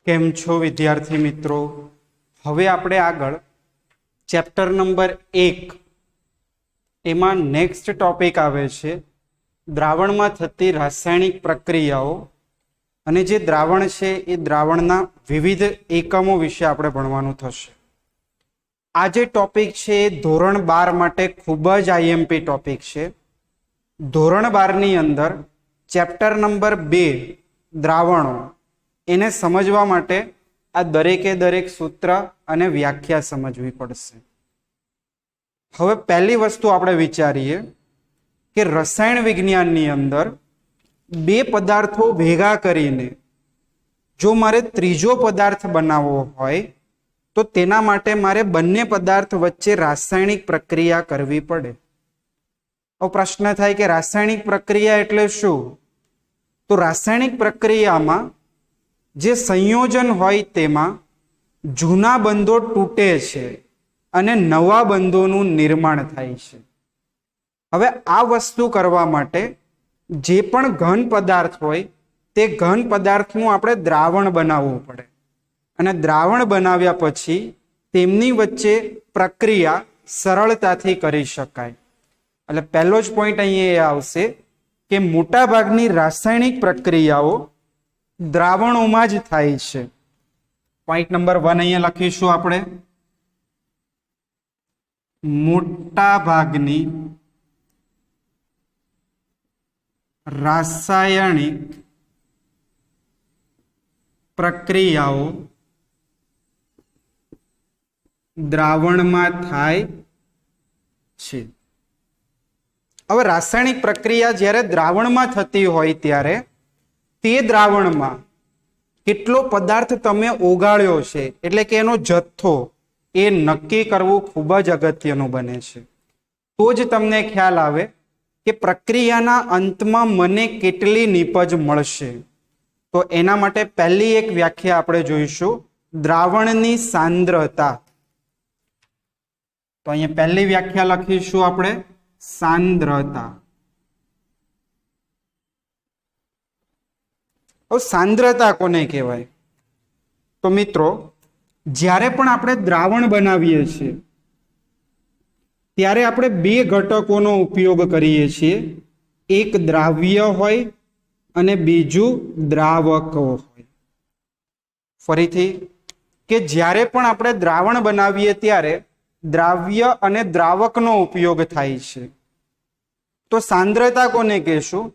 કેમ છો વિદ્યાર્થી મિત્રો? હવે આપણે આગળ ચેપ્ટર નંબર 1 એમાં નેક્સ્ટ ટોપિક આવે છે દ્રાવણમાં થતી રાસાયણિક પ્રક્રિયાઓ, અને જે દ્રાવણ છે એ દ્રાવણના વિવિધ એકમો વિશે આપણે ભણવાનું થશે. આ જે ટોપિક છે એ ધોરણ 12 માટે ખૂબ જ આઈએમપી ટોપિક છે. ધોરણ 12 ની અંદર ચેપ્ટર નંબર 2 દ્રાવણો એને સમજવા માટે આ દરેકે દરેક સૂત્ર અને વ્યાખ્યા સમજવી પડશે. હવે પહેલી વસ્તુ આપણે વિચારીએ કે રસાયણ વિજ્ઞાનની અંદર બે પદાર્થો ભેગા કરીને જો મારે ત્રીજો પદાર્થ બનાવવો હોય તો તેના માટે મારે બંને પદાર્થ વચ્ચે રાસાયણિક પ્રક્રિયા કરવી પડે. તો પ્રશ્ન થાય કે રાસાયણિક પ્રક્રિયા એટલે શું? તો રાસાયણિક પ્રક્રિયામાં જે સંયોજન હોય તેમાં જૂના બંધો તૂટે છે અને નવા બંધોનું નિર્માણ થાય છે. હવે આ વસ્તુ કરવા માટે જે પણ ઘન પદાર્થ હોય તે ઘન પદાર્થનું આપણે દ્રાવણ બનાવવું પડે, અને દ્રાવણ બનાવ્યા પછી તેમની વચ્ચે પ્રક્રિયા સરળતાથી કરી શકાય. એટલે પહેલો જ પોઈન્ટ અહીંયા એ આવશે કે મોટાભાગની રાસાયણિક પ્રક્રિયાઓ દ્રાવણોમાં જ થાય છે. પોઈન્ટ નંબર 1 અહીંયા લખીશું આપણે. મોટાભાગની રાસાયણિક પ્રક્રિયાઓ દ્રાવણમાં થાય છે. હવે રાસાયણિક પ્રક્રિયા જ્યારે દ્રાવણમાં થતી હોય ત્યારે તે દ્રાવણમાં કેટલો પદાર્થ તમે ઓગાળ્યો છે, એટલે કે એનો જથ્થો, એ નક્કી કરવું ખૂબ જ અગત્યનું બને છે. તો જ તમને ખ્યાલ આવે કે પ્રક્રિયાના અંતમાં મને કેટલી નીપજ મળશે. તો એના માટે પહેલી એક વ્યાખ્યા આપણે જોઈશું, દ્રાવણની સાંદ્રતા. તો અહીંયા પહેલી વ્યાખ્યા લખીશું આપણે, સાંદ્રતા. સાંદ્રતા કોને કહેવાય? તો મિત્રો, જ્યારે પણ આપણે દ્રાવણ બનાવીએ છીએ ત્યારે આપણે બે ઘટકોનો ઉપયોગ કરીએ છીએ. એક દ્રાવ્ય હોય અને બીજું દ્રાવક હોય. ફરીથી, કે જ્યારે પણ આપણે દ્રાવણ બનાવીએ ત્યારે દ્રાવ્ય અને દ્રાવકનો ઉપયોગ થાય છે. તો સાંદ્રતા કોને કહેશું?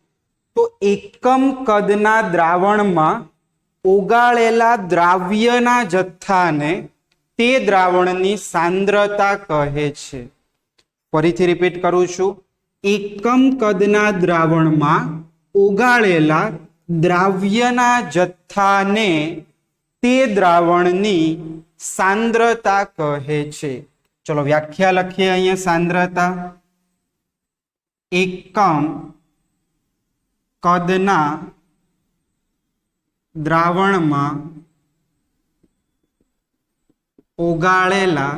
તો એકમ કદના દ્રાવણમાં ઓગાળેલા દ્રાવ્યના જથ્થાને તે દ્રાવણની સાંદ્રતા કહે છે. ફરીથી રિપીટ કરું છું, એકમ કદના દ્રાવણમાં ઓગાળેલા દ્રાવ્યના જથ્થાને તે દ્રાવણની સાંદ્રતા કહે છે. ચલો વ્યાખ્યા લખીએ અહીંયા. સાંદ્રતા એકમ કદના દ્રાવણમાં ઓગાળેલા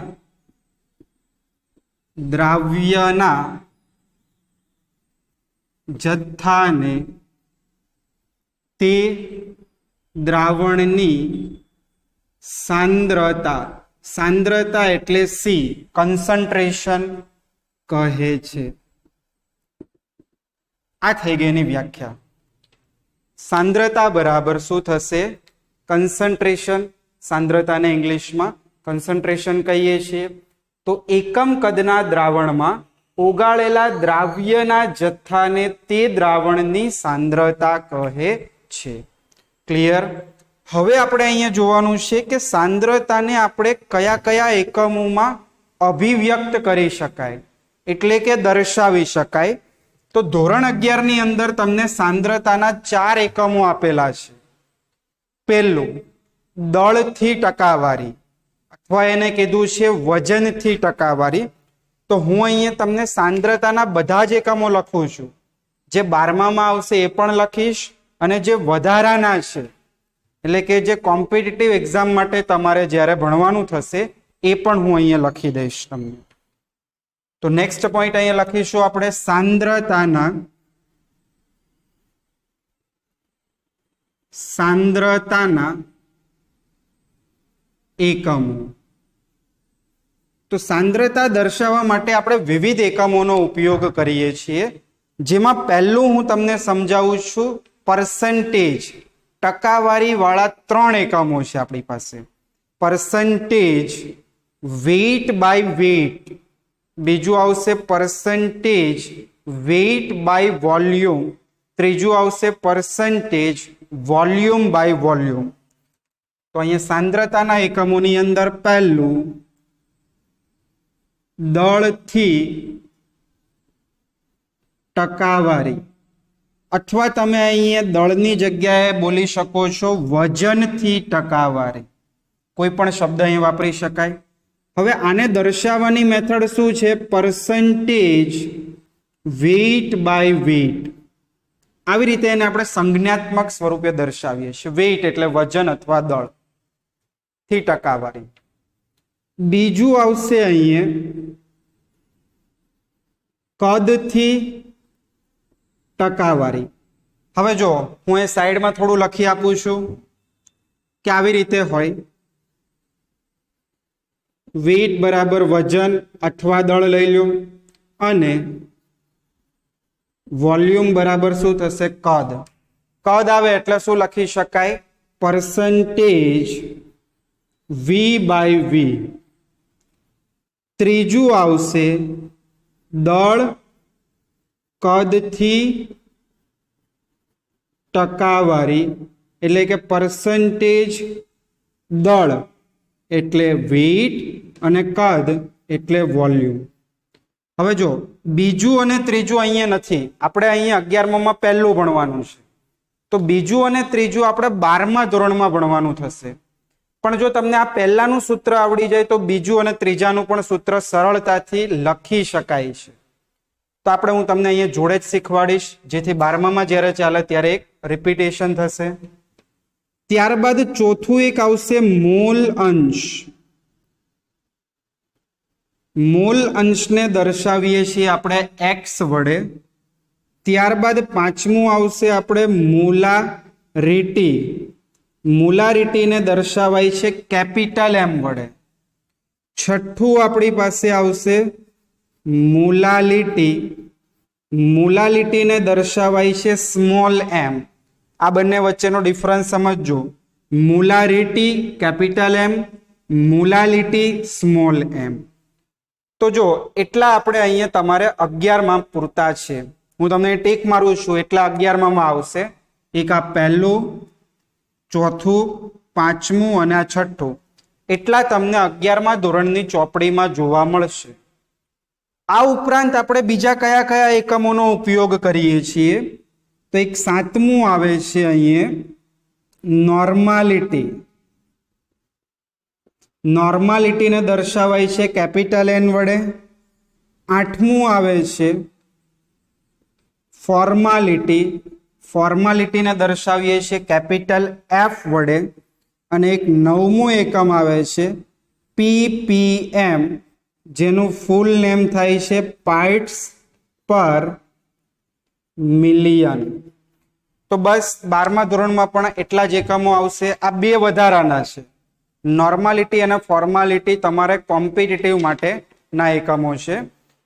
દ્રાવ્યના જથ્થાને તે દ્રાવણની સાંદ્રતા, સાંદ્રતા એટલે સી, કન્સન્ટ્રેશન કહે છે. આ થઈ ગઈ એની વ્યાખ્યા. સાંદ્રતા બરાબર શું થશે? કન્સન્ટ્રેશન. સાંદ્રતાને ઇંગ્લિશમાં કન્સન્ટ્રેશન કહીએ છીએ. તો એકમ કદના દ્રાવણમાં ઓગાળેલા દ્રાવ્યના જથ્થાને તે દ્રાવણની સાંદ્રતા કહે છે. ક્લિયર? હવે આપણે અહીંયા જોવાનું છે કે સાંદ્રતાને આપણે કયા કયા એકમોમાં અભિવ્યક્ત કરી શકાય, એટલે કે દર્શાવી શકાય. તો ધોરણ 11 ની અંદર તમને સાંદ્રતાના 4 એકમો આપેલા છે. પહેલું દળથી ટકાવારી, અથવા એને કીધું છે વજનથી ટકાવારી. તો હું અહીંયા તમને સાંદ્રતાના બધા જ એકમો લખું છું. જે 12માં આવશે એ પણ લખીશ, અને જે વધારાના છે, એટલે કે જે કોમ્પિટિટિવ એક્ઝામ માટે તમારે જ્યારે ભણવાનું થશે એ પણ હું અહીંયા લખી દઈશ તમને. તો નેક્સ્ટ પોઈન્ટ અહીંયા લખીશું આપણે, સાંદ્રતાના એકમો. તો સાંદ્રતા દર્શાવવા માટે આપણે વિવિધ એકમોનો ઉપયોગ કરીએ છીએ, જેમાં પહેલું હું તમને સમજાવું છું પર્સન્ટેજ. ટકાવારી વાળા 3 એકમો છે આપણી પાસે. પર્સન્ટેજ વેઇટ બાય વેઇટ, બીજું આવશે પર્સન્ટેજ વેઇટ બાય વોલ્યુમ, ત્રીજું આવશે પર્સન્ટેજ વોલ્યુમ બાય વોલ્યુમ. તો અહીંયા સાંદ્રતાના એકમોની અંદર પહેલું દળથી ટકાવારી, અથવા તમે અહીંયા દળની જગ્યાએ બોલી શકો છો વજનથી ટકાવારી. કોઈ પણ શબ્દ અહીં વાપરી શકાય. હવે આને દર્શાવવાની મેથડ શું છે? Percentage weight by weight. આવી રીતે એને આપણે સંજ્ઞાત્મક સ્વરૂપે દર્શાવીએ છીએ. વેઇટ એટલે વજન અથવા દળ થી ટકાવારી. બીજું આવશે અહીંયા કદથી ટકાવારી. હવે જો હું એ સાઈડમાં થોડું લખી આપું છું કે આવી રીતે હોય. વેઇટ બરાબર વજન અથવા દળ લઈ લો, અને વોલ્યુમ બરાબર શું થશે? કદ. કદ આવે એટલે શું લખી શકાય? Percentage V by V. ત્રીજું આવશે દળ કદથી ટકાવારી, એટલે કે પર્સન્ટેજ દળ એટલે વેઇટ અને કદ એટલે વોલ્યુમ. હવે જો બીજું અને ત્રીજું અહીંયા નથી, આપણે અહીંયા 11માં પહેલું ભણવાનું છે, તો બીજું અને ત્રીજું આપણે 12મા ધોરણમાં ભણવાનું થશે. પણ જો તમને આ પહેલાનું સૂત્ર આવડી જાય તો બીજું અને ત્રીજાનું પણ સૂત્ર સરળતાથી લખી શકાય છે. તો આપણે હું તમને અહીંયા જોડે જ શીખવાડીશ, જેથી 12માં જ્યારે ચાલે ત્યારે એક રિપીટેશન થશે. ત્યારબાદ ચોથું એક આવશે મોલ અંશ. મોલ અંશને દર્શાવીએ છીએ આપણે એક્સ વડે. ત્યારબાદ પાંચમું આવશે આપણે મોલારિટી. મોલારિટીને દર્શાવાય છે કેપિટલ એમ વડે. છઠ્ઠું આપણી પાસે આવશે મોલાલિટી. મોલાલિટીને દર્શાવાય છે સ્મોલ એમ. આ બંને વચ્ચેનો ડિફરન્સ સમજજો. Molarity capital M, molality small m. તો જો એટલા આપણે અહીંયા તમારે 11માં પૂરતા છે. હું તમને ટીક મારું છું, એટલા 11માં આવશે. એક આ પહેલું, ચોથું, પાંચમું અને આ છઠ્ઠું. એટલા તમને 11મા ધોરણની ચોપડીમાં જોવા મળશે. આ ઉપરાંત આપણે બીજા કયા કયા એકમોનો ઉપયોગ કરીએ છીએ? તો એક 7મું આવે છે અહીંયા નોર્માલિટી. નોર્માલિટીને દર્શાવાય છે કેપિટલ એન વડે. 8મું આવે છે ફોર્માલિટી. ફોર્માલિટીને દર્શાવીએ છીએ કેપિટલ એફ વડે. અને એક 9મું એકમ આવે છે પીપીએમ, જેનું ફૂલ નેમ થાય છે પાર્ટ્સ પર મિલિયન. તો બસ 12મા ધોરણમાં પણ એટલા જ એકમો આવશે. આ બે વધારાના છે, નોર્માલિટી અને ફોર્માલિટી, તમારે કોમ્પિટિટિવ માટે ના એકમો છે.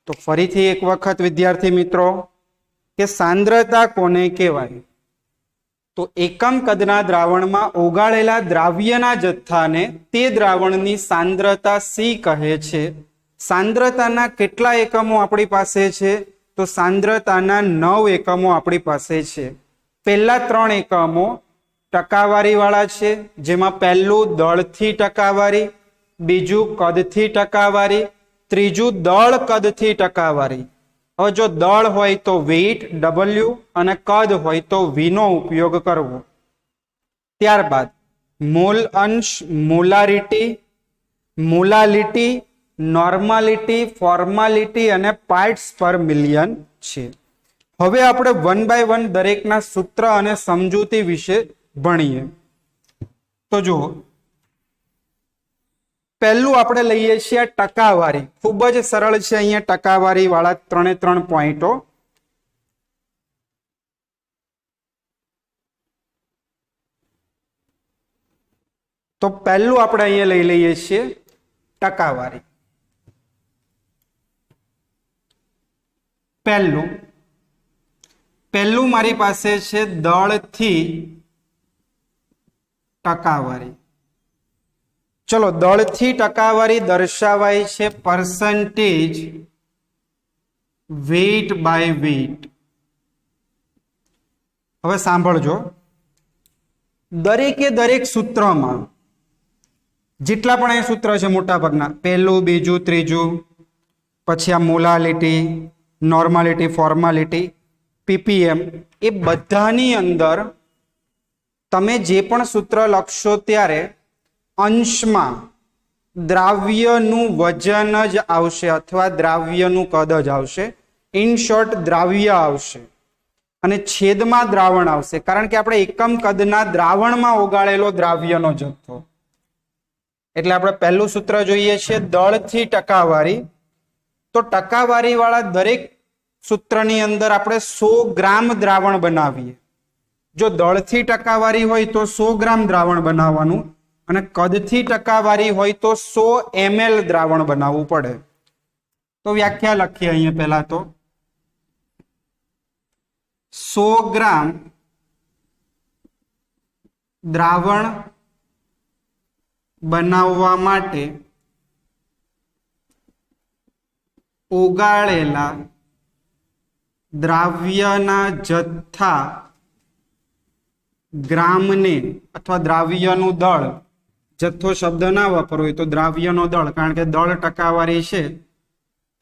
તો ફરીથી એક વખત વિદ્યાર્થી મિત્રો, કે સાંદ્રતા કોને કહેવાય? તો એકમ કદના દ્રાવણમાં ઓગાળેલા દ્રાવ્યના જથ્થાને તે દ્રાવણની સાંદ્રતા સી કહે છે. સાંદ્રતાના કેટલા એકમો આપણી પાસે છે? તો સાંદ્રતાના 9 એકમો આપણી પાસે છે. પહેલા 3 એકમો ટકાવારી વાળા છે, જેમાં પહેલું દળથી ટકાવારી, બીજું કદથી ટકાવારી, ત્રીજું દળ કદથી ટકાવારી. હવે જો દળ હોય તો વેઇટ W અને કદ હોય તો V નો ઉપયોગ કરવો. ત્યારબાદ મોલ અંશ, મોલારિટી, મોલાલિટી, નોર્માલિટી, ફોર્માલિટી અને પાર્ટ્સ પર મિલિયન છે. હવે આપણે 1 બાય 1 દરેકના સૂત્ર અને સમજૂતી વિશે ભણીએ. તો જુઓ, પહેલું આપણે લઈએ છીએ ટકાવારી. ખૂબ જ સરળ છે અહીંયા ટકાવારી વાળા 3 પોઈન્ટો. તો પહેલું આપણે અહીંયા લઈ લઈએ છીએ ટકાવારી. પહેલું મારી પાસે છે દળથી ટકાવારી. ચલો, દળથી ટકાવારી દર્શાવાય છે પર્સન્ટેજ વેઇટ બાય વેઇટ. હવે સાંભળજો, દરેકે દરેક સૂત્રમાં જેટલા પણ અહીં સૂત્ર છે મોટા ભાગના, પહેલું, બીજું, ત્રીજું, પછી આ મોલાલિટી, નોર્માલિટી, ફોર્માલિટી, પીપીએમ, એ બધાની અંદર તમે જે પણ સૂત્ર લખશો ત્યારે અંશમાં દ્રાવ્યનું વજન જ આવશે અથવા દ્રાવ્યનું કદ જ આવશે. ઇન શોર્ટ, દ્રાવ્ય આવશે અને છેદમાં દ્રાવણ આવશે, કારણ કે આપણે એકમ કદના દ્રાવણમાં ઓગાળેલો દ્રાવ્યનો જથ્થો. એટલે આપણે પહેલું સૂત્ર જોઈએ છે દળથી ટકાવારી. તો ટકાવારી વાળા દરેક સૂત્રની અંદર આપણે 100 ગ્રામ દ્રાવણ બનાવીએ. જો દળથી ટકાવારી હોય તો 100 ગ્રામ દ્રાવણ બનાવવાનું, અને કદથી ટકાવારી હોય તો 100 ml દ્રાવણ બનાવવું પડે. તો વ્યાખ્યા લખીએ અહીંયા પહેલા તો. 100 ગ્રામ દ્રાવણ બનાવવા માટે ઓગાળેલા દ્રાવ્યના જથ્થા ગ્રામને, અથવા દ્રાવ્યનું દળ, જથ્થો શબ્દ ના વાપરવો હોય તો દ્રાવ્યનો દળ, કારણ કે દળ ટકાવારી છે,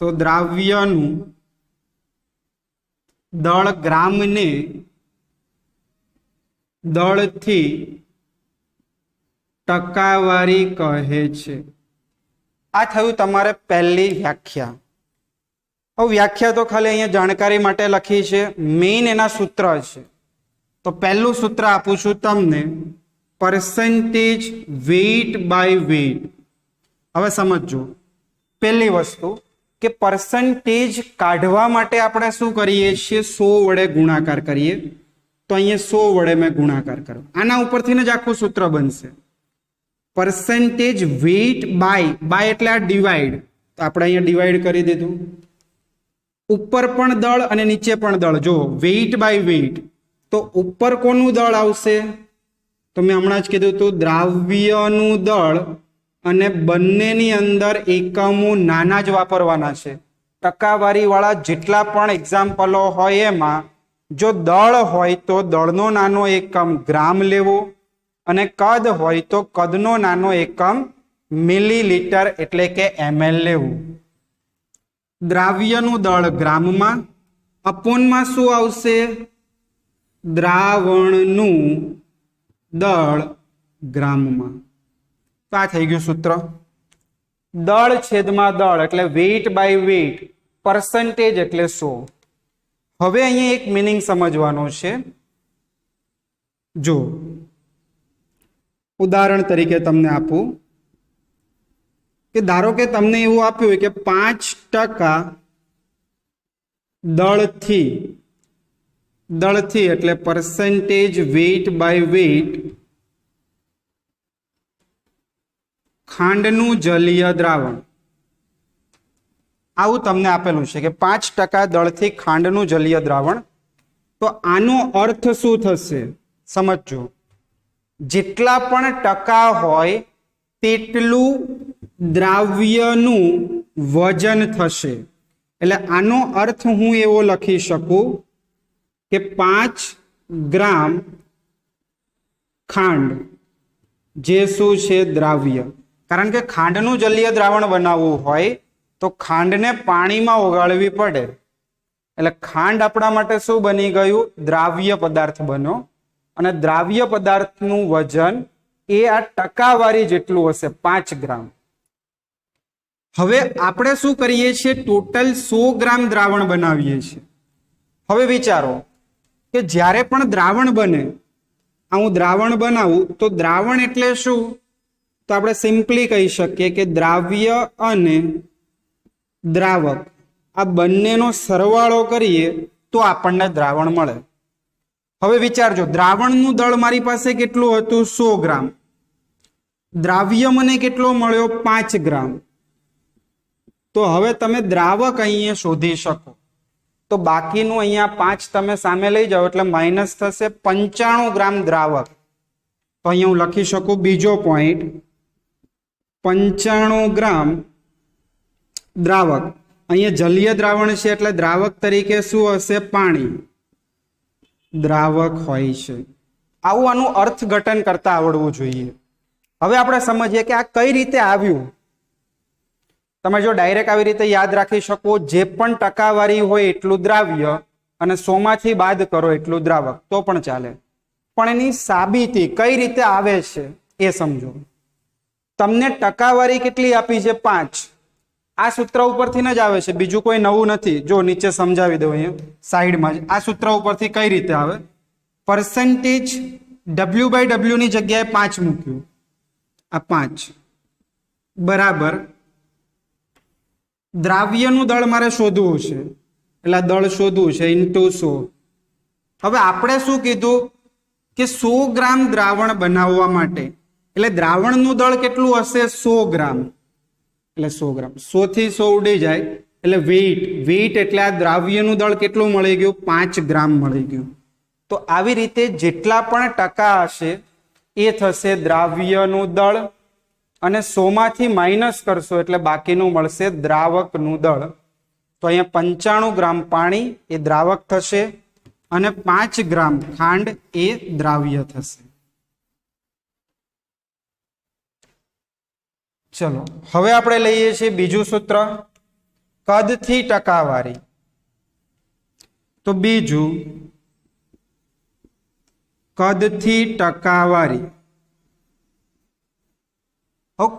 તો દ્રાવ્યનું દળ ગ્રામને દળથી ટકાવારી કહે છે. આ થયું તમારે પહેલી વ્યાખ્યા. હવે વ્યાખ્યા તો ખાલી અહીંયા જાણકારી માટે લખી છે, મેઇન એના સૂત્ર છે. તો પહેલું સૂત્ર આપું છું તમને, પર્સન્ટેજ વેઇટ બાય વેઇટ. હવે સમજો, પહેલી વસ્તુ કે પર્સન્ટેજ કાઢવા માટે આપણે શું કરીએ છીએ? 100 વડે ગુણાકાર કરીએ. તો અહીંયા 100 વડે મેં ગુણાકાર કર્યો. આના ઉપરથી જ આખું સૂત્ર બનશે. પર્સન્ટેજ વેઇટ બાય એટલે આ ડિવાઈડ, તો આપણે અહીંયા ડિવાઈડ કરી દીધું. ઉપર પણ દળ અને નીચે પણ દળ. જો વેઇટ બાય વેઇટ, તો ઉપર કોનું દળ આવશે? તો મેં હમણાં જ કીધું હતું, દ્રાવ્યનું દળ, અને બંનેની અંદર એકમો નાના જ વાપરવાના છે. ટકાવારી વાળા જેટલા પણ એક્ઝામ્પલો હોય એમાં જો દળ હોય તો દળનો નાનો એકમ ગ્રામ લેવો, અને કદ હોય તો કદનો નાનો એકમ મિલીલીટર એટલે કે ml લેવું. દ્રાવ્યનું દળ ગ્રામમાં, અપોનમાં શું આવશે? દ્રાવણનું દળ ગ્રામમાં. તો આ થઈ ગયું સૂત્ર. દળ છેદમાં દળ એટલે વેઇટ બાય વેઇટ, પર્સન્ટેજ એટલે 100. હવે અહીંયા એક મિનિંગ સમજવાનો છે. જો ઉદાહરણ તરીકે તમને આપું કે ધારો કે તમને એવું આપ્યું હોય કે 5% દળથી એટલે પર્સન્ટેજ વેઇટ બાય વેઇટ ખાંડનું જલીય દ્રાવણ. આવું તમને આપેલું છે કે 5% દળથી ખાંડનું જલીય દ્રાવણ. તો આનો અર્થ શું થશે સમજો. જેટલા પણ ટકા હોય તેટલું દ્રાવ્યનું વજન થશે. એટલે આનો અર્થ હું એવો લખી શકું કે 5 ગ્રામ ખાંડ જે શું છે દ્રાવ્ય. કારણ કે ખાંડનું જલીય દ્રાવણ બનાવવું હોય તો ખાંડને પાણીમાં ઓગાળવી પડે. એટલે ખાંડ આપણા માટે શું બની ગયું? દ્રાવ્ય પદાર્થ બન્યો. અને દ્રાવ્ય પદાર્થનું વજન એ આ ટકાવારી જેટલું હશે, 5 ગ્રામ. હવે આપણે શું કરીએ છીએ? ટોટલ 100 ગ્રામ દ્રાવણ બનાવીએ છીએ. હવે વિચારો કે જ્યારે પણ દ્રાવણ બને, હું દ્રાવણ બનાવું તો દ્રાવણ એટલે શું? તો આપણે સિમ્પલી કહી શકીએ કે દ્રાવ્ય અને દ્રાવક આ બંનેનો સરવાળો કરીએ તો આપણને દ્રાવણ મળે. હવે વિચારજો, દ્રાવણનું દળ મારી પાસે કેટલું હતું? 100 ગ્રામ. દ્રાવ્ય મને કેટલો મળ્યો? 5 ગ્રામ. તો હવે તમે દ્રાવક અહીંયા શોધી શકો. તો બાકીનું અહીંયા 5 તમે સામે લઈ જાઓ એટલે માઇનસ થશે 95 ગ્રામ દ્રાવક. તો અહીંયા હું લખી શકું બીજો પોઈન્ટ, 95 ગ્રામ દ્રાવક. અહીંયા જલીય દ્રાવણ છે એટલે દ્રાવક તરીકે શું હશે? પાણી દ્રાવક હોય છે. આવું આનું અર્થઘટન કરતા આવડવું જોઈએ. હવે આપણે સમજીએ કે આ કઈ રીતે આવ્યું. તમે જો ડાયરેક્ટ આવી રીતે યાદ રાખી શકો, જે પણ ટકાવારી હોય એટલું દ્રાવ્ય અને 100 માંથી બાદ કરો એટલું દ્રાવક, તો પણ ચાલે. પણ એની સાબિતી કઈ રીતે આવે છે એ સમજો. તમને ટકાવારી કેટલી આપી છે? 5. આ સૂત્ર ઉપરથી જ આવે છે, બીજું કોઈ નવું નથી. જો નીચે સમજાવી દઉં અહીંયા સાઈડમાં જ. આ સૂત્ર ઉપરથી કઈ રીતે આવે? પર્સન્ટેજ W/W ની જગ્યાએ 5 મૂક્યું. આ 5 બરાબર દ્રાવ્યનું દળ મારે શોધવું છે એટલે દળ શોધવું છે ઇન્ટુ 100. હવે આપણે શું કીધું કે 100 ગ્રામ દ્રાવણ બનાવવા માટે એટલે દ્રાવણનું દળ કેટલું હશે? 100 ગ્રામ. એટલે 100 ગ્રામ, 100 થી 100 ઉડી જાય એટલે વેઇટ એટલે આ દ્રાવ્યનું દળ કેટલું મળી ગયું? 5 ગ્રામ મળી ગયું. તો આવી રીતે જેટલા પણ ટકા હશે એ થશે દ્રાવ્યનું દળ, અને 100 માંથી માઇનસ કરશો એટલે બાકીનું મળશે દ્રાવકનું દળ. તો અહીંયા 95 ગ્રામ પાણી એ દ્રાવક થશે અને 5 ગ્રામ ખાંડ એ દ્રાવ્ય થશે. ચલો હવે આપણે લઈએ છીએ બીજું સૂત્ર, કદથી ટકાવારી. તો બીજું કદથી ટકાવારી.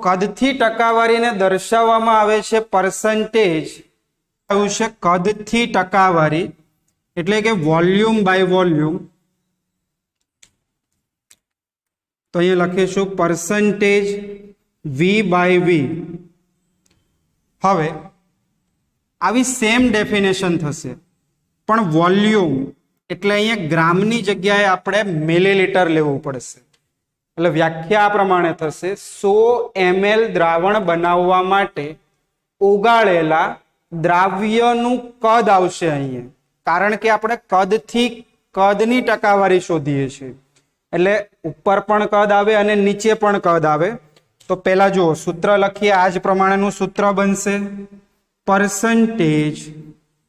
કદથી ટકાવારીને દર્શાવવામાં આવે છે પર્સન્ટેજ. આવ્યું છે કદથી ટકાવારી એટલે કે વોલ્યુમ બાય વોલ્યુમ. તો અહીંયા લખીશું પર્સન્ટેજ V/V. હવે આવી સેમ ડેફિનેશન થશે, પણ વોલ્યુમ એટલે અહીંયા ગ્રામની જગ્યાએ આપણે મિલીલીટર લેવું પડશે. એટલે વ્યાખ્યા આ પ્રમાણે થશે: 100 ml દ્રાવણ બનાવવા માટે ઓગાળેલા દ્રાવ્યનું કદ આવશે અહીંયા, કારણ કે આપણે કદની ટકાવારી શોધીએ છીએ. એટલે ઉપર પણ કદ આવે અને નીચે પણ કદ આવે. તો પહેલા જો સૂત્ર લખીએ, આ જ પ્રમાણેનું સૂત્ર બનશે. પર્સન્ટેજ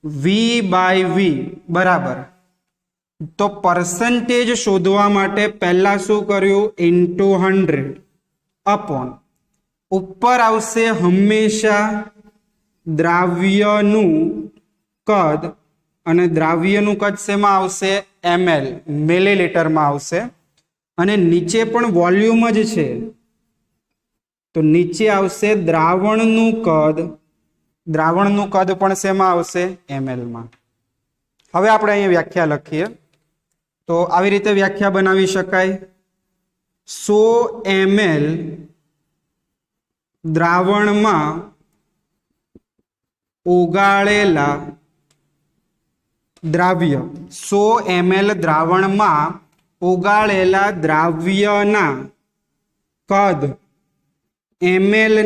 V/V બરાબર. તો પર્સન્ટેજ શોધવા માટે પહેલા શું કર્યું? ઇન્ટુ 100 અપોન ઉપર આવશે હંમેશા દ્રાવ્યનું કદ, અને દ્રાવ્યનું કદ શેમાં આવશે? ml મિલીલીટરમાં આવશે. અને નીચે પણ વોલ્યુમ જ છે તો નીચે આવશે દ્રાવણનું કદ. દ્રાવણનું કદ પણ શેમાં આવશે? ml માં. હવે આપણે અહીંયા વ્યાખ્યા લખીએ. તો આવી રીતે વ્યાખ્યા બનાવી શકાય: 100 ml દ્રાવણમાં ઓગાળેલા દ્રાવ્ય, 100 ml દ્રાવણમાં ઓગાળેલા દ્રાવ્યના કદ ml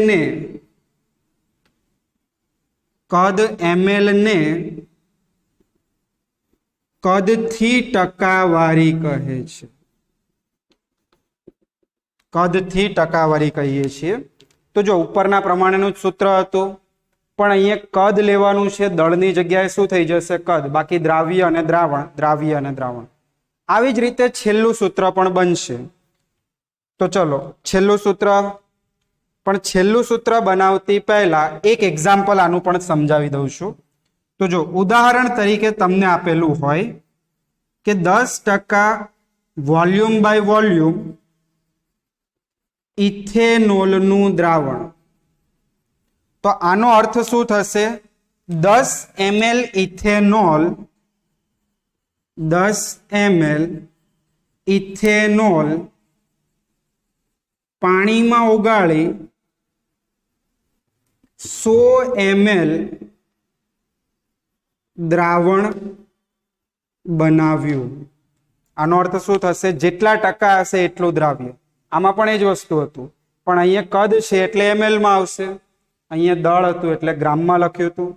ને કદથી ટકાવારી કહે છે. કદથી ટકાવારી કહીએ છીએ. તો જો ઉપરના પ્રમાણેનું જ સૂત્ર હતું, પણ અહીંયા કદ લેવાનું છે, દળની જગ્યાએ શું થઈ જશે? કદ. બાકી દ્રાવ્ય અને દ્રાવણ, દ્રાવ્ય અને દ્રાવણ. આવી જ રીતે છેલ્લું સૂત્ર પણ બનશે. તો ચલો છેલ્લું સૂત્ર, પણ છેલ્લું સૂત્ર બનાવતી પહેલા એક એક્ઝામ્પલ આનું પણ સમજાવી દઉં છું. તો જો ઉદાહરણ તરીકે તમને આપેલું હોય કે 10% વોલ્યુમ બાય વોલ્યુમ ઇથેનોલનું દ્રાવણ. તો આનો અર્થ શું થશે? 10 ml ઇથેનોલ, 10 ml ઇથેનોલ પાણીમાં ઓગાળી 100 ml દ્રાવણ બનાવ્યું. આનો અર્થ શું થશે? જેટલા ટકા હશે એટલું દ્રાવ્ય. આમાં પણ એ જ વસ્તુ હતું પણ અહીંયા કદ છે એટલે ml માં આવશે, અહીંયા દળ હતું એટલે ગ્રામમાં લખ્યું હતું.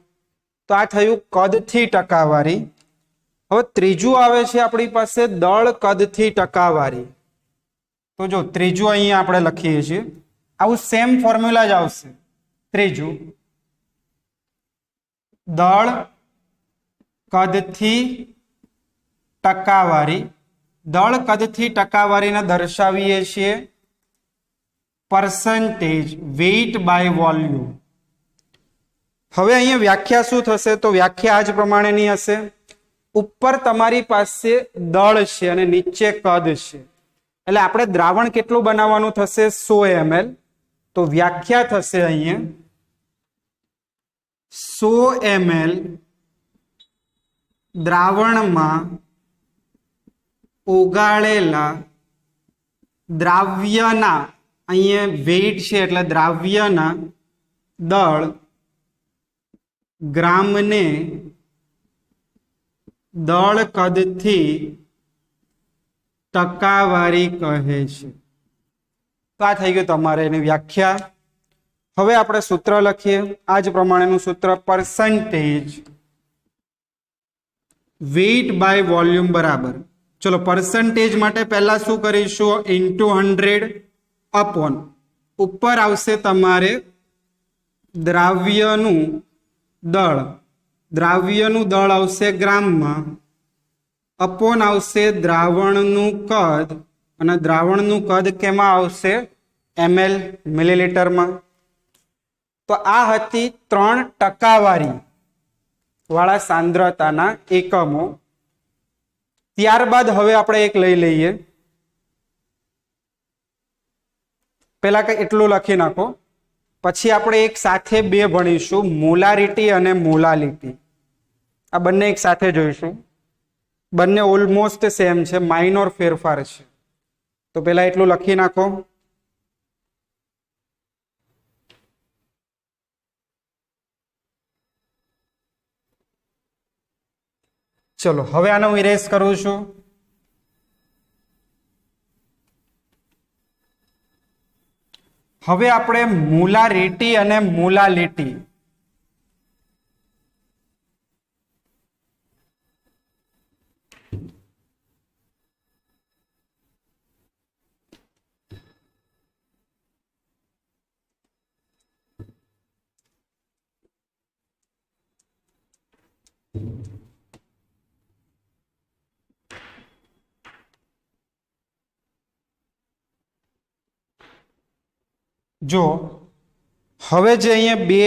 તો આ થયું કદથી ટકાવારી. હવે ત્રીજું આવે છે આપણી પાસે દળ કદથી ટકાવારી. તો જો ત્રીજું અહીંયા આપણે લખીએ છીએ, આવું સેમ ફોર્મ્યુલા જ આવશે. ત્રીજું દળ કદથી ટકાવારી. દળ કદથી ટકાવારીને દર્શાવીએ છીએ પરસેન્ટેજ વેઇટ બાય વોલ્યુમ. હવે અહીંયા વ્યાખ્યા શું થશે? તો વ્યાખ્યા આ જ પ્રમાણેની હશે. ઉપર તમારી પાસે દળ છે અને નીચે કદ છે, એટલે આપણે દ્રાવણ કેટલું બનાવવાનું થશે? 100 ml. તો વ્યાખ્યા થશે અહીંયા 100 ml દ્રાવણમાં ઓગાળેલા દ્રાવ્યના, અહીંયા વેઇટ છે એટલે દ્રાવ્યના દળ ગ્રામને દળ કદથી ટકાવારી કહે છે. તો આ થઈ ગયું તમારે એની વ્યાખ્યા. હવે આપણે સૂત્ર લખીએ, આ જ પ્રમાણેનું સૂત્ર પરસેન્ટેજ વેઇટ બાય વોલ્યુમ બરાબર. ચલો પરસેન્ટેજ માટે પહેલા શું કરીશું? ઇન્ટુ 100 અપોન ઉપર આવશે તમારે દ્રાવ્યનું દળ. દ્રાવ્યનું દળ આવશે ગ્રામમાં, અપોન આવશે દ્રાવણનું કદ, અને દ્રાવણનું કદ કેમાં આવશે? ml મિલીલીટરમાં. તો આ હતી 3 ટકાવારી વાળા સાંદ્રતાના એકમો. ત્યારબાદ હવે આપણે એક લઈ લઈએ. પેલા કઈ એટલું લખી નાખો, પછી આપણે એક સાથે બે ભણીશું, મોલારિટી અને મોલાલિટી. આ બંને એક સાથે જોઈશું. બંને ઓલમોસ્ટ સેમ છે, માઇનોર ફેરફાર છે. તો પેલા એટલું લખી નાખો. ચલો હવે આનો ઇરેઝ કરું છું. હવે આપણે મોલારિટી અને મોલાલિટી જો હવે જે અહીંયા બે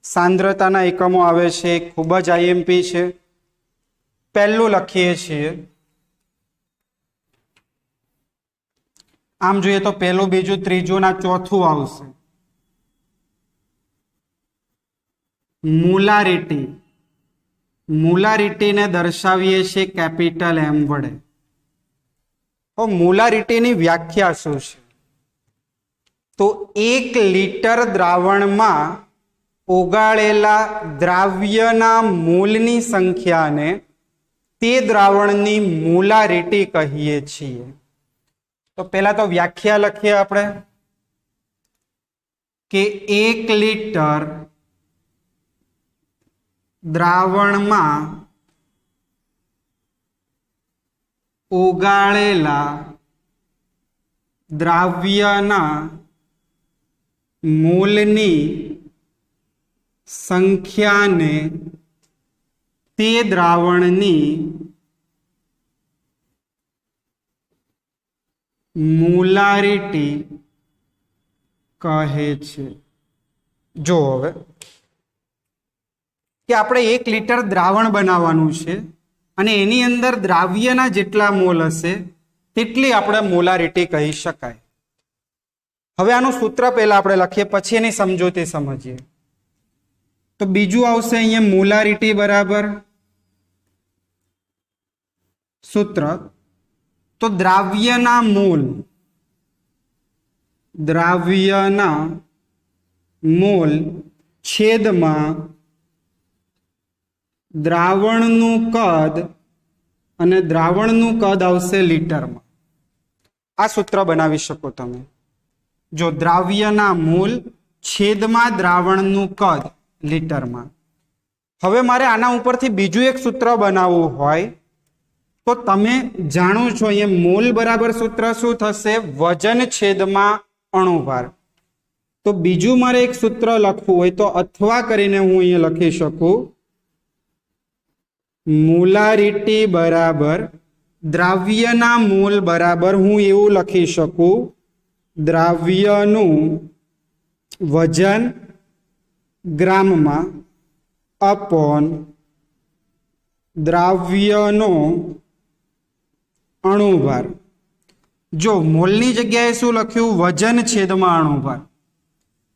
સાંદ્રતાના એકમો આવે છે, ખૂબ જ આઈએમપી છે. પહેલું લખીએ છીએ, આમ જોઈએ તો પહેલું, બીજું, ત્રીજું ના ચોથું આવશે મોલારિટી. મોલારિટીને દર્શાવીએ છીએ કેપિટલ M વડે. તો મોલારિટીની વ્યાખ્યા શું છે? તો 1 લિટર દ્રાવણમાં ઓગાળેલા દ્રાવ્યના મોલની સંખ્યાને તે દ્રાવણની મોલારિટી કહીએ છીએ. તો પહેલા તો વ્યાખ્યા લખીએ આપણે કે 1 લિટર દ્રાવણમાં ઓગાળેલા દ્રાવ્યના મોલની સંખ્યાને તે દ્રાવણની મોલારિટી કહે છે. જો હવે કે આપણે 1 લિટર દ્રાવણ બનાવવાનું છે અને એની અંદર દ્રાવ્યના જેટલા મોલ હશે તેટલી આપણે મોલારિટી કહી શકાય. હવે આનું સૂત્ર પહેલા આપણે લખીએ, પછી એની સમજૂતી સમજીએ. તો બીજું આવશે અહીંયા મોલારિટી બરાબર સૂત્ર. તો દ્રાવ્યના મોલ છેદમાં દ્રાવણનું કદ, અને દ્રાવણનું કદ આવશે લીટરમાં. આ સૂત્ર બનાવી શકો તમે. जो द्राव्यना मूल छेदमां द्रावणनुं कद लीटरमां। हवे मारे आना उपरथी बीजुं एक सूत्र बनाववुं होय तो तमे जाणो छो अहींया मोल बराबर सूत्र शुं थशे? वजन छेदमां अणुभार। तो बीजुं मारे एक सूत्र लखवुं होय तो अथवा करीने हूँ अहींया लखी शकूं मोलारिटी बराबर द्राव्यना मोल बराबर हूँ एवुं लखी शकूं द्राव्यनुं वजन ग्राममां अपॉन द्राव्यनो अणुभार। जो मोलनी जग्याए शुं लख्युं? वजन छेदमां अणुभार।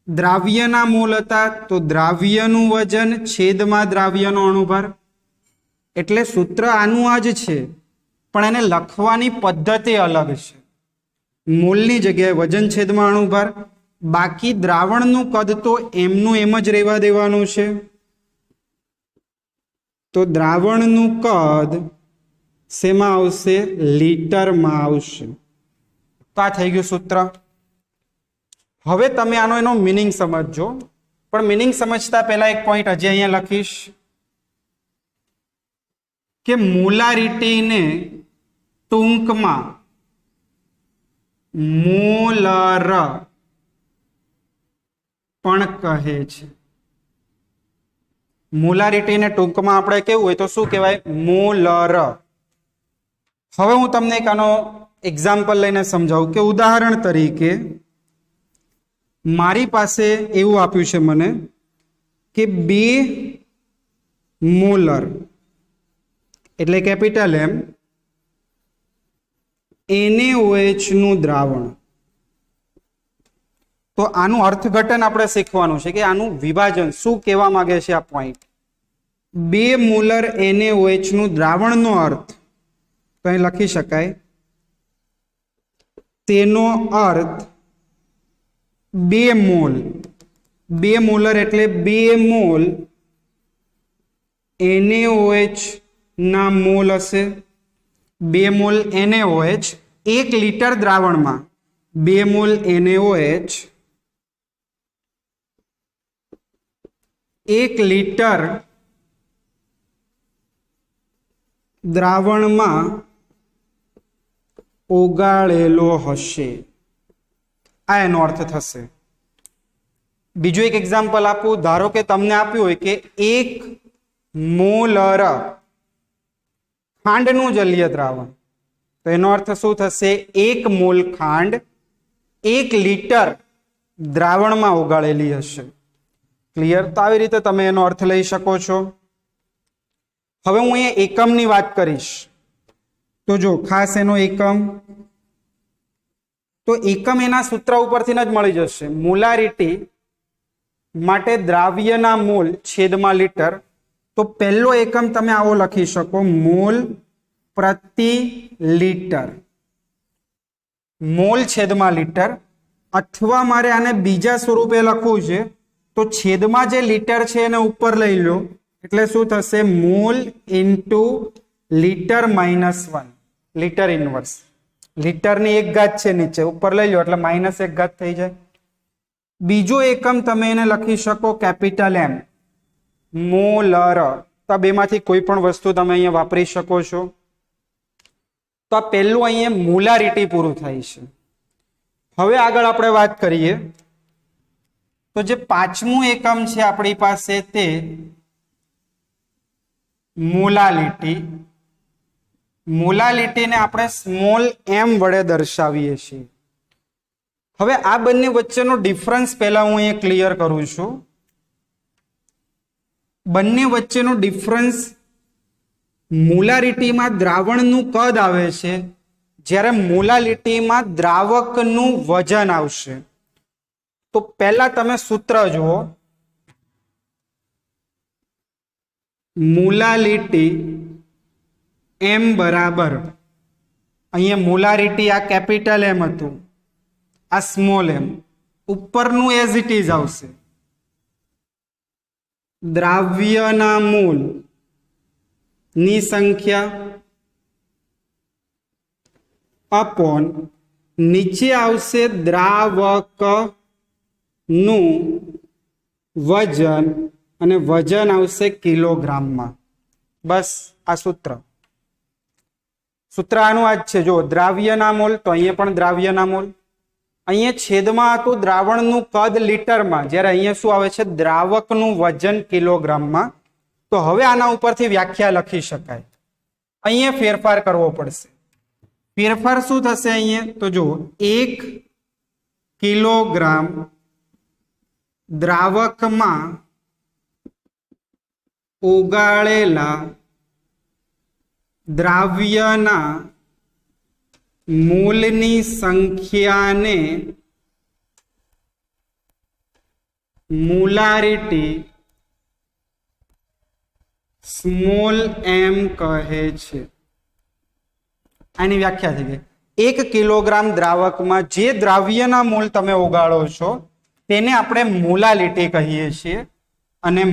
द्राव्यना मोल हता तो द्राव्यनुं वजन छेदमां द्राव्यनो अणुभार। एटले सूत्र आनुं आ ज छे पण एने लखवानी पद्धति अलग छे। मोलनी जग्याए वजन छेदमां अणुभार, बाकी द्रावणनुं कद तो एमनुं एम ज रहेवा देवानुं छे। तो द्रावणनुं कद शेमां आवशे? लीटरमां आवशे। तो आ थई गयुं सूत्र। हवे तमे आनो एनो मीनिंग समझजो, पण मीनिंग समझता पहेला एक पॉइंट हजी अहींया लखीश के मोलारिटी ने टूंकमां मोलर पण कहे छे। मोलारिटी ने टूंकमां आपणे केवुं होय तो शुं कहेवाय? मोलर। हवे हूँ तमने एक आनो एक्जाम्पल लईने समजावुं के उदाहरण तरीके मारी पासे एवुं आप्युं छे मने के 2 मोलर एटले केपिटल एम NaOH નું દ્રાવણ। तो आनु अर्थघटन आपणे शीखवानुं छे के आनु विभाजन शुं कहेवा मांगे छे आ पॉइंट। 2 मोलर NaOH નું દ્રાવણનો अर्थ तो અહીં લખી શકાય તેનો अर्थ 2 મોલ। 2 મોલર એટલે 2 મોલ NaOH ના મોલ હશે। 2 મોલ NaOH 1 लीटर द्रावणमां 2 मोल NaOH 1 लीटर द्रावणमां ओगाळेलो हशे। आ एनो अर्थ थशे। बीजो एक एक्जाम्पल आपू। धारो के तमने आप्युं होय के 1 मोलर खांडनुं जलीय द्रावण तो एनो अर्थ शुं थशे? 1 मोल खांड 1 लीटर द्रावणमां ओगाळेली हशे। क्लियर? तो આવી રીતે તમે એનો અર્થ લઈ શકો છો। હવે હું અહીંયા એકમની વાત કરીશ તો જો ખાસ એનો એકમ તો એકમ એના સૂત્ર ઉપરથી જ મળી જશે। મોલારિટી માટે દ્રાવ્યના મોલ છેદમાં લીટર તો પહેલો એકમ તમે આવો લખી શકો મોલ પ્રતિ લીટર। મોલ છેદમાં लीटर अथवा मारे आने बीजा स्वरूपे लखवुं छे तो छेदमां जे लीटर छे एने उपर लई लो एटले शुं थशे? Mole into litre -1 litre inverse. Litre नी 1 घात छे नीचे उपर लई लो एटले -1 घात थई जाय। बीजो एकम तमे एने लखी शको कैपिटल एम मोलर। तो बेमांथी कोई पण वस्तु तमे अहींया वापरी शको छो। तो आ पहेલું अहींया मोलारिटी पूरुं थाय छे। हवे आगळ आपणे वात करीए तो जे 5मुं एकम छे आपणी पासे ते मोलालिटी। मोलालिटी ने आपणे स्मॉल m वडे दर्शावीए छीए। हवे आ बंने वच्चेनो डिफरन्स पहेला हुं अहींया क्लियर करूं छुं। बंने वच्चेनो डिफरन्स मोलारिटी में द्रावणनुं कद आवे छे ज्यारे मोलालिटी में द्रावकनुं वजन आवशे। तो पहला तमे सूत्र जुओ मोलालिटी m बराबर अहींया मोलारिटी आ कैपिटल M हतुं आ स्मॉल m उपरनुं एज इट इज आवशे द्राव्यना मोल नी संख्या अपॉन નીચે આવશે દ્રાવકનું વજન અને વજન આવશે કિલોગ્રામમાં. બસ આ સૂત્ર આનું આ જ છે. જો દ્રાવ્યના મોલ તો અહીંયા પણ દ્રાવ્યના મોલ. અહીંયા છેદમાં હતું દ્રાવણનું કદ લીટરમાં, જ્યારે અહીંયા શું આવે છે દ્રાવકનું વજન કિલોગ્રામમાં. તો હવે આના ઉપરથી વ્યાખ્યા લખી શકાય. અહીંયા ફેરફાર કરવો પડશે. ફેરફાર શું થશે અહીંયા? તો જુઓ 1 કિલોગ્રામ દ્રાવકમાં ઓગાળેલા દ્રાવ્યના મોલની સંખ્યાને મોલારિટી સ્મોલ એમ કહે છે. આની વ્યાખ્યા થઈ ગઈ. 1 કિલોગ્રામ દ્રાવકમાં જે દ્રાવ્યના મોલ તમે ઓગાળો છો તેને આપણે મોલાલિટી કહીએ છીએ. અને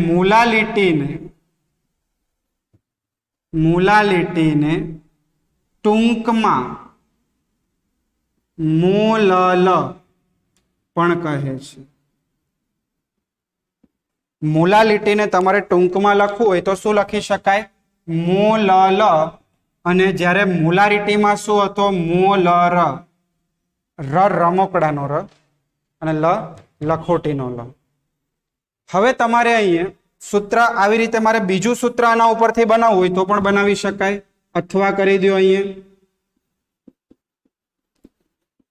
મોલાલિટીને ટૂંકમાં મોલલ પણ કહે છે. મોલાલિટીને તમારે ટૂંકમાં લખવું હોય તો શું લખી શકાય? મોલલ. અને જ્યારે મોલારિટીમાં શું હતો? મોલર. રમકડાનો ર અને લખોટીનો લ. હવે તમારે અહીંયા સૂત્ર આવી રીતે મારે બીજું સૂત્ર આના ઉપરથી બનાવવું હોય તો પણ બનાવી શકાય. અથવા કરી દો અહીંયા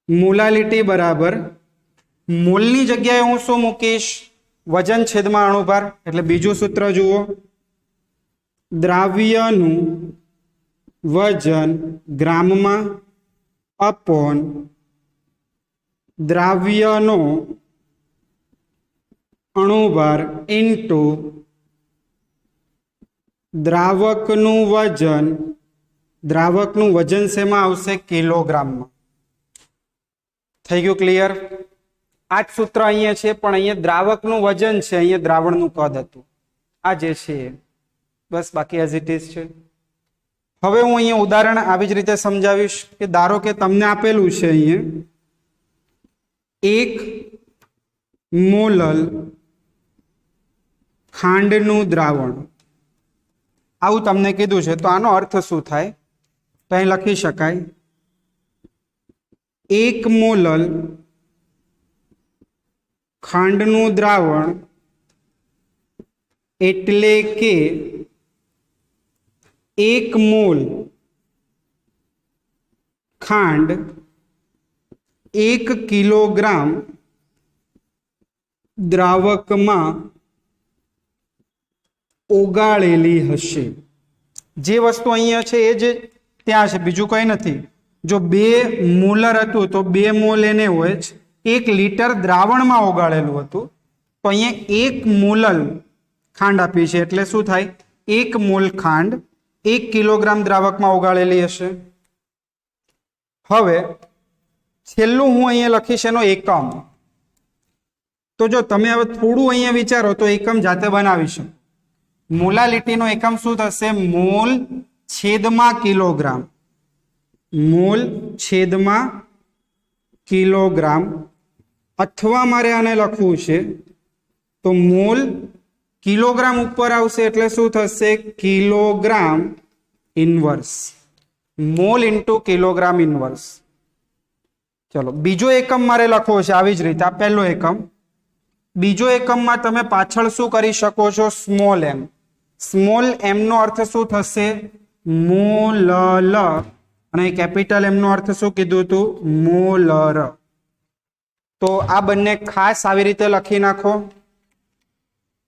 મોલાલિટી બરાબર મોલની જગ્યાએ હું શું મૂકીશ? વજન છેદમાં અણુભાર. એટલે બીજું સૂત્ર જુઓ, દ્રાવ્યનું વજન ગ્રામમાં અપોન દ્રાવ્યનો અણુભાર ઇન્ટુ દ્રાવકનું વજન શેમાં આવશે? કિલોગ્રામમાં. થઈ ગયું ક્લિયર? આ જ સૂત્ર અહીંયા છે, પણ અહીંયા દ્રાવકનું વજન છે, અહીંયા દ્રાવણનું કદ હતું. આ જે છે બસ, બાકી એઝ ઇટ ઇઝ છે. હવે હું અહીંયા ઉદાહરણ આવી જ રીતે સમજાવીશ કે ધારો કે તમને આપેલું છે અહીંયા 1 મોલલ ખાંડનું દ્રાવણ, આવું તમને કીધું છે. તો આનો અર્થ શું થાય? તો અહીં લખી શકાય 1 મોલલ ખાંડનું દ્રાવણ એટલે કે 1 મોલ ખાંડ 1 કિલોગ્રામ દ્રાવકમાં ઓગાળેલી હશે. જે વસ્તુ અહીંયા છે એ જ ત્યાં છે, બીજું કંઈ નથી. જો 2 મોલર હતું તો 2 મોલ એને હોય જ. 1 લીટર દ્રાવણમાં ઓગાળેલું હતું તો અહીંયા 1 મોલલ ખાંડ આપી છે, એટલે શું થાય? 1 મોલ ખાંડ 1 કિલોગ્રામ દ્રાવકમાં ઓગાળેલી હશે. હવે છેલ્લું હું અહીંયા લખીશ એનો એકમ. તો જો તમે હવે થોડું અહીંયા વિચારો તો એકમ જાતે બનાવી શકો. મોલાલિટીનો એકમ શું થશે? મોલ છેદમાં કિલોગ્રામ. મોલ છેદમાં કિલોગ્રામ. અથવા મારે આને લખવું છે તો મોલ કિલોગ્રામ ઉપર આવશે એટલે શું થશે? Kilogram inverse. Mall into kilogram inverse. ચલો બીજો એકમ મારે લખવો છે આવી જ રીતે. આ પહેલો એકમ. બીજો એકમમાં તમે પાછળ શું કરી શકો છો? સ્મોલ એમ. સ્મોલ એમ નો અર્થ શું થશે? મોલલ. અને કેપિટલ એમ નો અર્થ શું કીધું હતું? મોલર. તો આ બંને ખાસ આવી રીતે લખી નાખો.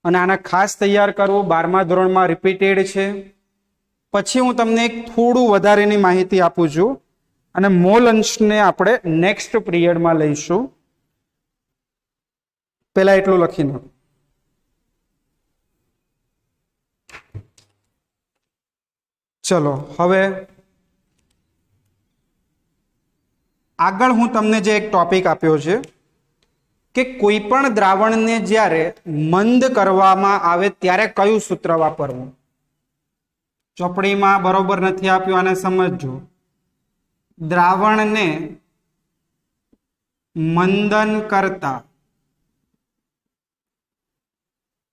અને આને ખાસ તૈયાર કરવું 12મા ધોરણમાં રિપીટેડ છે. પછી હું તમને એક થોડું વધારેની માહિતી આપું છું અને મોલ અંશને આપણે નેક્સ્ટ પિરિયડમાં લઈશું. પહેલા એટલું લખી નાખો. ચલો હવે આગળ હું તમને જે એક ટોપિક આપ્યો છે કે કોઈ પણ દ્રાવણને જ્યારે મંદ કરવામાં આવે ત્યારે કયું સૂત્ર વાપરવું. ચોપડીમાં બરોબર નથી આપ્યું, આને સમજજો. દ્રાવણને મંદન કરતા.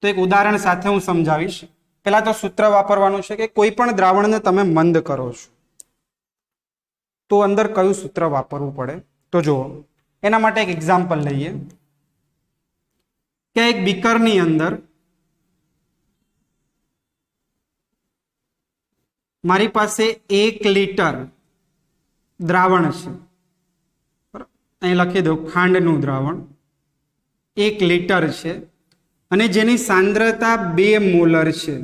તો એક ઉદાહરણ સાથે હું સમજાવીશ. પહેલા તો સૂત્ર વાપરવાનું છે કે કોઈ પણ દ્રાવણને તમે મંદ કરો છો તો અંદર કયું સૂત્ર વાપરવું પડે. તો જુઓ, એના માટે એક એક્ઝામ્પલ લઈએ કે એક બીકરની અંદર મારી પાસે 1 લીટર દ્રાવણ છે. અહીં લખી દઉં ખાંડનું દ્રાવણ 1 લીટર છે અને જેની સાંદ્રતા 2 મોલર છે.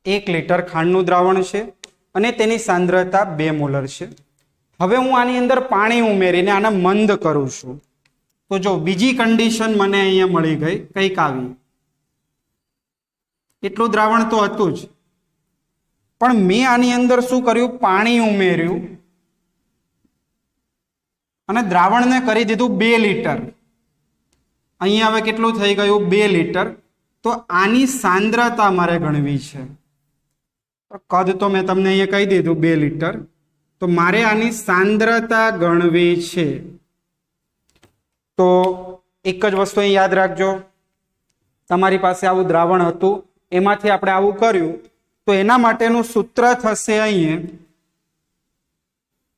1 લીટર ખાંડનું દ્રાવણ છે અને તેની સાંદ્રતા 2 મોલર છે. હવે હું આની અંદર પાણી ઉમેરીને આને મંદ કરું છું. તો જો બીજી કન્ડિશન મને અહીંયા મળી ગઈ, કંઈક આવી. એટલું દ્રાવણ તો હતું જ, પણ મેં આની અંદર શું કર્યું, પાણી ઉમેર્યું અને દ્રાવણને કરી દીધું 2 લીટર. અહીંયા હવે કેટલું થઈ ગયું, 2 લીટર. તો આની સાંદ્રતા મારે ગણવી છે. કદ તો મેં તમને અહીંયા કહી દીધું 2 લીટર. તો મારે આની સાંદ્રતા ગણવી છે. તો એક જ વસ્તુ અહીં યાદ રાખજો, તમારી પાસે આવું દ્રાવણ હતું, એમાંથી આપણે આવું કર્યું, તો એના માટેનું સૂત્ર થશે અહીંયા,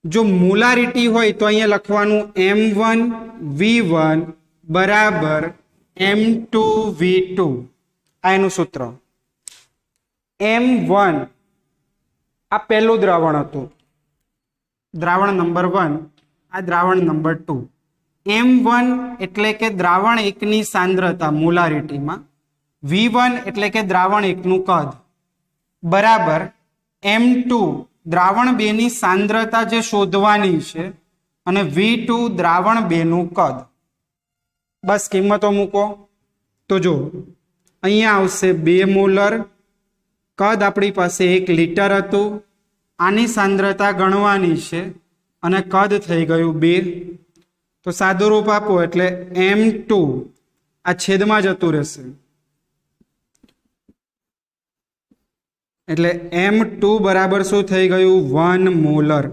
જો મોલારિટી હોય તો અહીંયા લખવાનું M1V1 બરાબર M2V2. આ એનું સૂત્ર. M1 આ પહેલું દ્રાવણ હતું, દ્રાવણ નંબર 1, આ દ્રાવણ નંબર 2. M1 એટલે કે દ્રાવણ 1 ની સાંદ્રતા મોલારિટીમાં, V1 એટલે કે દ્રાવણ 1 નું કદ, બરાબર M2 દ્રાવણ 2 ની સાંદ્રતા જે શોધવાની છે અને V2 દ્રાવણ 2 નું કદ. બસ કિંમતો મૂકો. તો જો અહીંયા આવશે 2 મોલર, કદ આપણી પાસે 1 લીટર હતું, આની સાંદ્રતા ગણવાની છે અને કદ થઈ ગયું 2. તો સાદું રૂપ આપો એટલે M2 આ છેદમાં જતું રહેશે એટલે M2 બરાબર શું થઈ ગયું, 1 મોલર.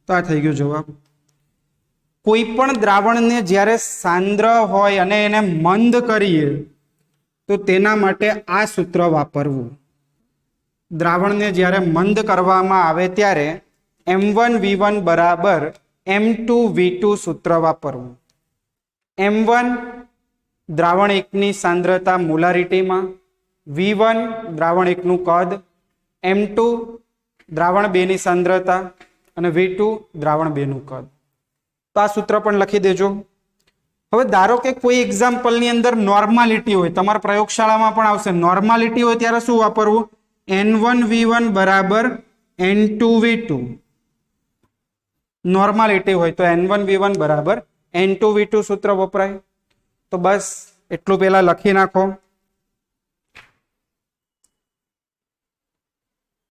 તો આ થઈ ગયો જવાબ. કોઈ પણ દ્રાવણને જ્યારે સાંદ્ર હોય અને એને મંદ કરીએ તો તેના માટે આ સૂત્ર વાપરવું. દ્રાવણને જ્યારે મંદ કરવામાં આવે ત્યારે M1V1 બરાબર M2V2 સૂત્ર વાપરવું. M1 દ્રાવણ 1 ની સાંદ્રતા મોલારિટીમાં, V1 દ્રાવણ 1 નું કદ, M2 દ્રાવણ 2 ની સાંદ્રતા અને V2 દ્રાવણ 2 નું કદ. તો આ સૂત્ર પણ લખી દેજો. હવે ધારો કે કોઈ એક્ઝામ્પલની અંદર નોર્માલિટી હોય, તમારા પ્રયોગશાળામાં પણ આવશે, નોર્માલિટી હોય ત્યારે શું વાપરવું, N1V1 બરાબર N2V2. નોર્માલિટી હોય તો N1V1 બરાબર N2V2 સૂત્ર વપરાય. તો બસ એટલું પહેલા લખી નાખો.